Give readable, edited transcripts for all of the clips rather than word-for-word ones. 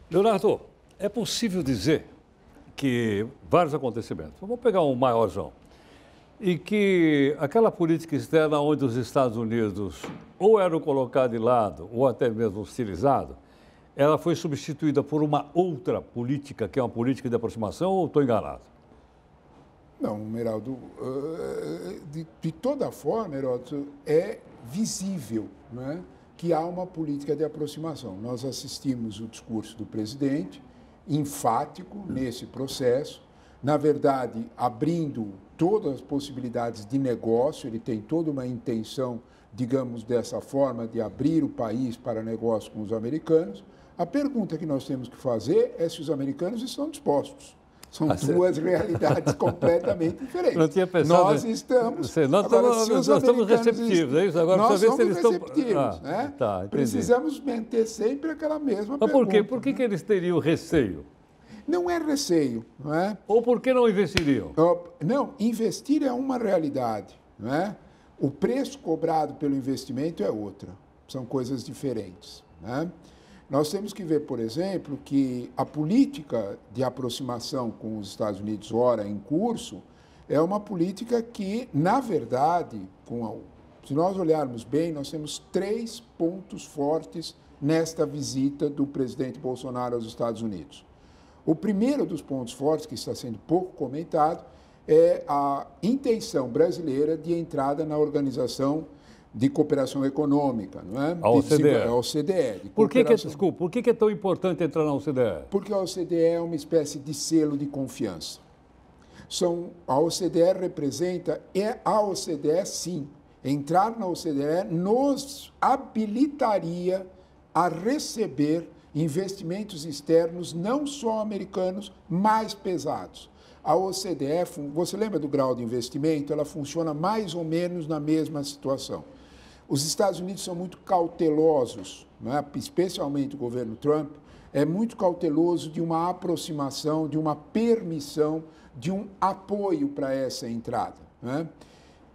Leonardo, é possível dizer que vários acontecimentos, vamos pegar um maiorzão, e que aquela política externa onde os Estados Unidos ou eram colocados de lado ou até mesmo hostilizados, ela foi substituída por uma outra política, que é uma política de aproximação, ou estou enganado? Não, Meraldo, de toda forma, Heródoto, é visível, né, que há uma política de aproximação. Nós assistimos o discurso do presidente, enfático nesse processo, na verdade, abrindo todas as possibilidades de negócio, ele tem toda uma intenção, digamos dessa forma, de abrir o país para negócio com os americanos. A pergunta que nós temos que fazer é se os americanos estão dispostos. São duas realidades completamente diferentes. Não tinha pensado. Nós estamos. Nós estamos receptivos, é isso? Agora, nós ver se somos eles estão. receptivos, né? Tá, precisamos manter sempre aquela mesma Mas pergunta. por quê? Por que eles teriam receio? Não é receio, não é? Ou por que não investiriam? Não, investir é uma realidade, não é? O preço cobrado pelo investimento é outra. São coisas diferentes, né? Nós temos que ver, por exemplo, que a política de aproximação com os Estados Unidos, ora em curso, é uma política que, na verdade, se nós olharmos bem, nós temos 3 pontos fortes nesta visita do presidente Bolsonaro aos Estados Unidos. O primeiro dos pontos fortes, que está sendo pouco comentado, é a intenção brasileira de entrada na Organização de Cooperação Econômica, não é? A OCDE. A OCDE. Por que é tão importante entrar na OCDE? Porque a OCDE é uma espécie de selo de confiança. A OCDE representa, a OCDE sim, entrar na OCDE nos habilitaria a receber investimentos externos, não só americanos, mais pesados. A OCDE, você lembra do grau de investimento? Ela funciona mais ou menos na mesma situação. Os Estados Unidos são muito cautelosos, né? Especialmente o governo Trump, é muito cauteloso de uma aproximação, de uma permissão, de um apoio para essa entrada, né?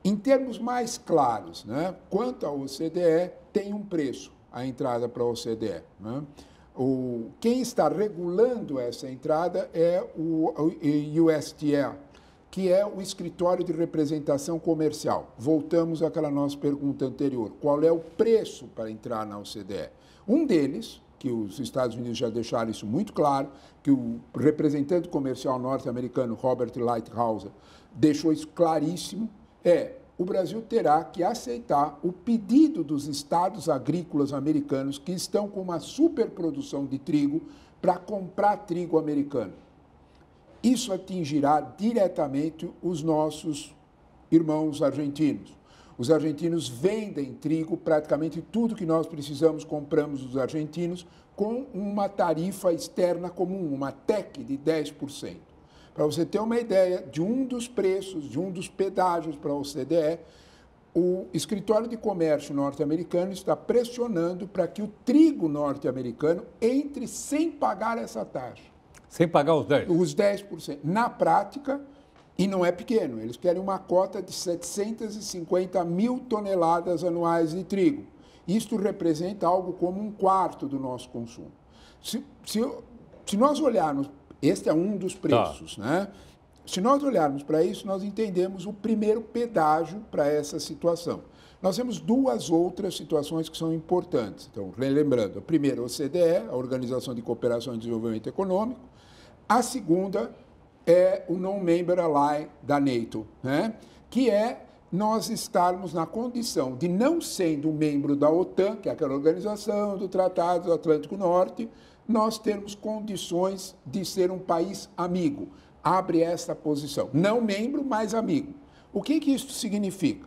Em termos mais claros, né? Quanto à OCDE, tem um preço a entrada para a OCDE, né? Quem está regulando essa entrada é o USTR, que é o Escritório de Representação Comercial. Voltamos àquela nossa pergunta anterior. Qual é o preço para entrar na OCDE? Um deles, que os Estados Unidos já deixaram isso muito claro, que o representante comercial norte-americano Robert Lighthizer deixou isso claríssimo, o Brasil terá que aceitar o pedido dos estados agrícolas americanos que estão com uma superprodução de trigo para comprar trigo americano. Isso atingirá diretamente os nossos irmãos argentinos. Os argentinos vendem trigo, praticamente tudo que nós precisamos compramos dos argentinos, com uma tarifa externa comum, uma TEC de 10%. Para você ter uma ideia de um dos preços, de um dos pedágios para a OCDE, o Escritório de Comércio norte-americano está pressionando para que o trigo norte-americano entre sem pagar essa taxa. Sem pagar os 10%? Os 10%. Na prática, e não é pequeno, eles querem uma cota de 750 mil toneladas anuais de trigo. Isto representa algo como 1/4 do nosso consumo. Se nós olharmos, este é um dos preços, né? Se nós olharmos para isso, nós entendemos o primeiro pedágio para essa situação. Nós temos 2 outras situações que são importantes. Então, lembrando, a primeira, a OCDE, a Organização de Cooperação e Desenvolvimento Econômico. A segunda é o Non-Member Ally da NATO, né? Que é nós estarmos na condição de, não sendo membro da OTAN, que é aquela organização do Tratado do Atlântico Norte, nós termos condições de ser um país amigo. Abre essa posição. Não membro, mas amigo. O que isso significa?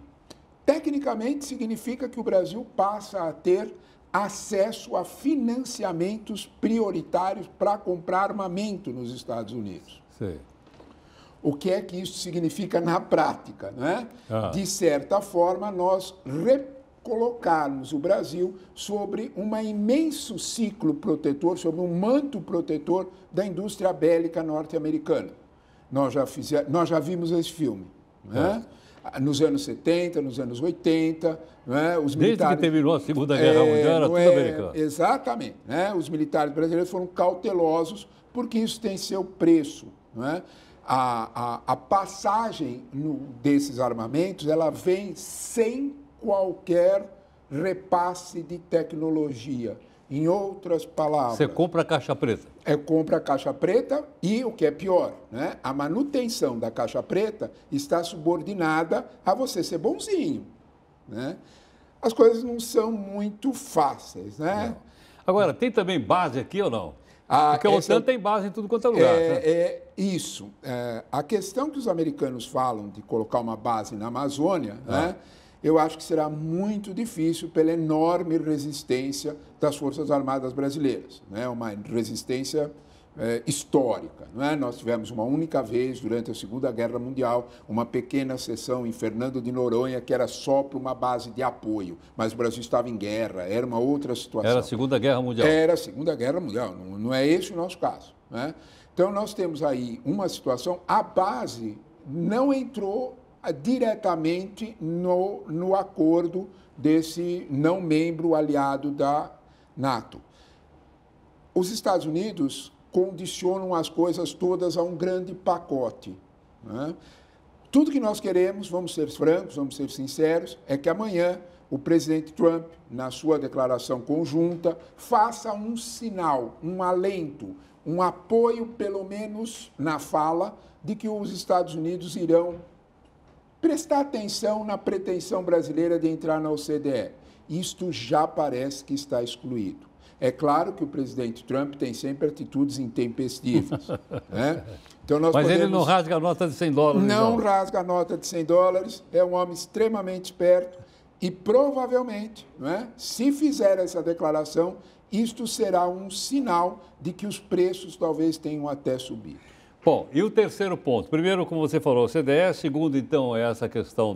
Tecnicamente, significa que o Brasil passa a ter acesso a financiamentos prioritários para comprar armamento nos Estados Unidos. Sim. O que é que isso significa na prática, né? De certa forma, nós recolocarmos o Brasil sobre um imenso ciclo protetor, sobre um manto protetor da indústria bélica norte-americana. Nós já vimos esse filme, né? nos anos 70, nos anos 80, né? Os Desde militares, que terminou a Segunda Guerra Mundial, era tudo americano. Exatamente. Né? Os militares brasileiros foram cautelosos porque isso tem seu preço. Né? A passagem desses armamentos, ela vem sem qualquer repasse de tecnologia. Em outras palavras... Você compra a caixa preta. Compra a caixa preta e, o que é pior, né? A manutenção da caixa preta está subordinada a você ser bonzinho. Né? As coisas não são muito fáceis. Né? Não. Agora, tem também base aqui ou não? Porque a OTAN tem base em tudo quanto é lugar. Isso. A questão que os americanos falam de colocar uma base na Amazônia, né? Eu acho que será muito difícil pela enorme resistência das Forças Armadas brasileiras. Né? Uma resistência histórica. Né? Nós tivemos uma única vez, durante a Segunda Guerra Mundial, uma pequena sessão em Fernando de Noronha, que era só para uma base de apoio. Mas o Brasil estava em guerra, era uma outra situação. Era a Segunda Guerra Mundial. Era a Segunda Guerra Mundial, não é esse o nosso caso. Né? Então, nós temos aí uma situação, a base não entrou diretamente no acordo desse não membro aliado da NATO. Os Estados Unidos condicionam as coisas todas a um grande pacote. Né? Tudo que nós queremos, vamos ser francos, vamos ser sinceros, é que amanhã o presidente Trump, na sua declaração conjunta, faça um sinal, um alento, um apoio, pelo menos na fala, de que os Estados Unidos irão prestar atenção na pretensão brasileira de entrar na OCDE. Isto já parece que está excluído. É claro que o presidente Trump tem sempre atitudes intempestivas. Né? Então Mas ele não rasga a nota de $100. Não rasga a nota de $100, é um homem extremamente esperto e provavelmente, né, se fizer essa declaração, isto será um sinal de que os preços talvez tenham até subido. Bom, e o terceiro ponto? Primeiro, como você falou, CDE. Segundo, então, é essa questão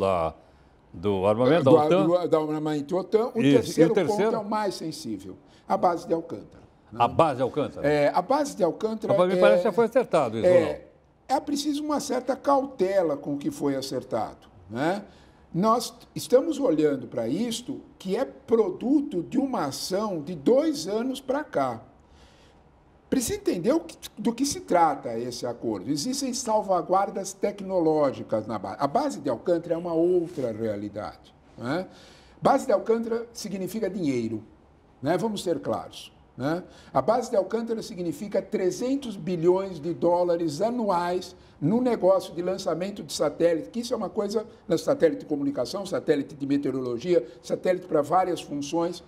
do armamento da OTAN. Do armamento da OTAN. O terceiro ponto é o mais sensível, a base de Alcântara. Né? A base de Alcântara? A base de Alcântara... Mas me parece que já foi acertado isso, ou não? É preciso uma certa cautela com o que foi acertado. Né? Nós estamos olhando para isto, que é produto de uma ação de 2 anos para cá. Precisa entender do que se trata esse acordo. Existem salvaguardas tecnológicas na base. A base de Alcântara é uma outra realidade. Né? Base de Alcântara significa dinheiro. Né? Vamos ser claros. Né? A base de Alcântara significa 300 bilhões de dólares anuais no negócio de lançamento de satélite, que isso é uma coisa, satélite de comunicação, satélite de meteorologia, satélite para várias funções.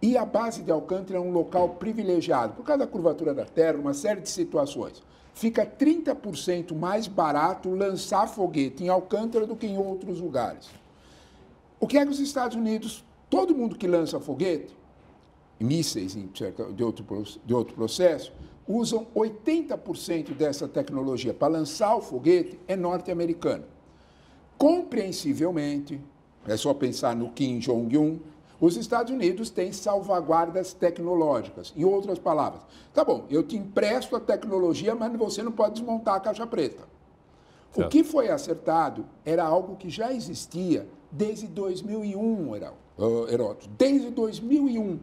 E a base de Alcântara é um local privilegiado, por causa da curvatura da Terra, uma série de situações. Fica 30% mais barato lançar foguete em Alcântara do que em outros lugares. O que é que os Estados Unidos, todo mundo que lança foguete, mísseis de outro processo, usam 80% dessa tecnologia para lançar o foguete é norte-americano. Compreensivelmente, é só pensar no Kim Jong-un, os Estados Unidos têm salvaguardas tecnológicas. Em outras palavras, tá bom, eu te empresto a tecnologia, mas você não pode desmontar a caixa preta. Certo. O que foi acertado era algo que já existia desde 2001, Heródoto. Desde 2001.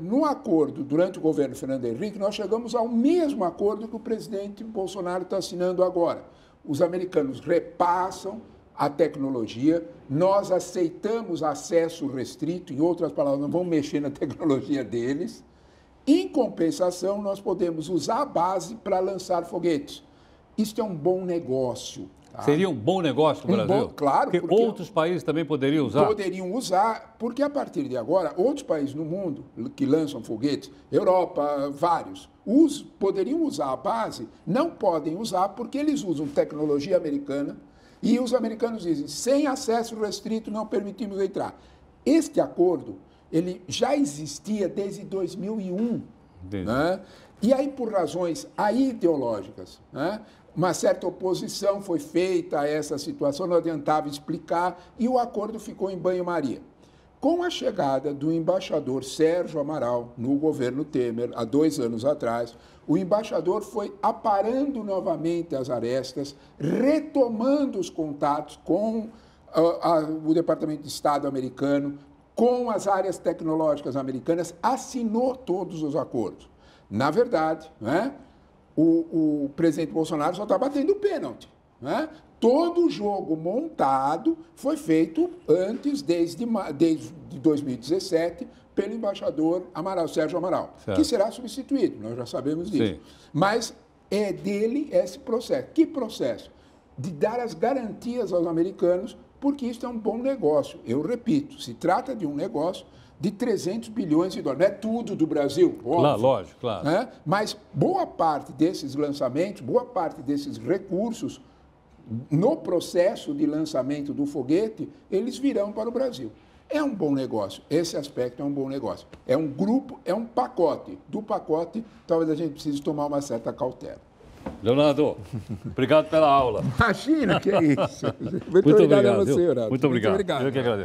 No acordo, durante o governo Fernando Henrique, nós chegamos ao mesmo acordo que o presidente Bolsonaro está assinando agora. Os americanos repassam a tecnologia, nós aceitamos acesso restrito, em outras palavras, não vamos mexer na tecnologia deles. Em compensação, nós podemos usar a base para lançar foguetes. Isso é um bom negócio. Tá? Seria um bom negócio para o Brasil? Claro. Porque outros países também poderiam usar? Poderiam usar, porque a partir de agora, outros países no mundo que lançam foguetes, Europa, vários, poderiam usar a base, não podem usar porque eles usam tecnologia americana. E os americanos dizem, sem acesso restrito não permitimos entrar. Este acordo, ele já existia desde 2001. Né? E aí, por razões ideológicas, né? Uma certa oposição foi feita a essa situação, não adiantava explicar, e o acordo ficou em banho-maria. Com a chegada do embaixador Sérgio Amaral no governo Temer, há 2 anos atrás, o embaixador foi aparando novamente as arestas, retomando os contatos com o Departamento de Estado americano, com as áreas tecnológicas americanas, assinou todos os acordos. Na verdade, né, o presidente Bolsonaro só está batendo o pênalti. Né? Todo o jogo montado foi feito antes, desde 2017, pelo embaixador Sérgio Amaral, certo, que será substituído, nós já sabemos disso. Sim. Mas é dele esse processo. Que processo? De dar as garantias aos americanos, porque isso é um bom negócio. Eu repito, se trata de um negócio de 300 bilhões de dólares. Não é tudo do Brasil, óbvio. Claro, lógico, claro. Né? Mas boa parte desses lançamentos, boa parte desses recursos, no processo de lançamento do foguete, eles virão para o Brasil. É um bom negócio. Esse aspecto é um bom negócio. É um grupo, é um pacote. Do pacote, talvez a gente precise tomar uma certa cautela. Leonardo, obrigado pela aula. Imagina que é isso. Muito obrigado a você, Muito obrigado. Muito obrigado. Eu que agradeço.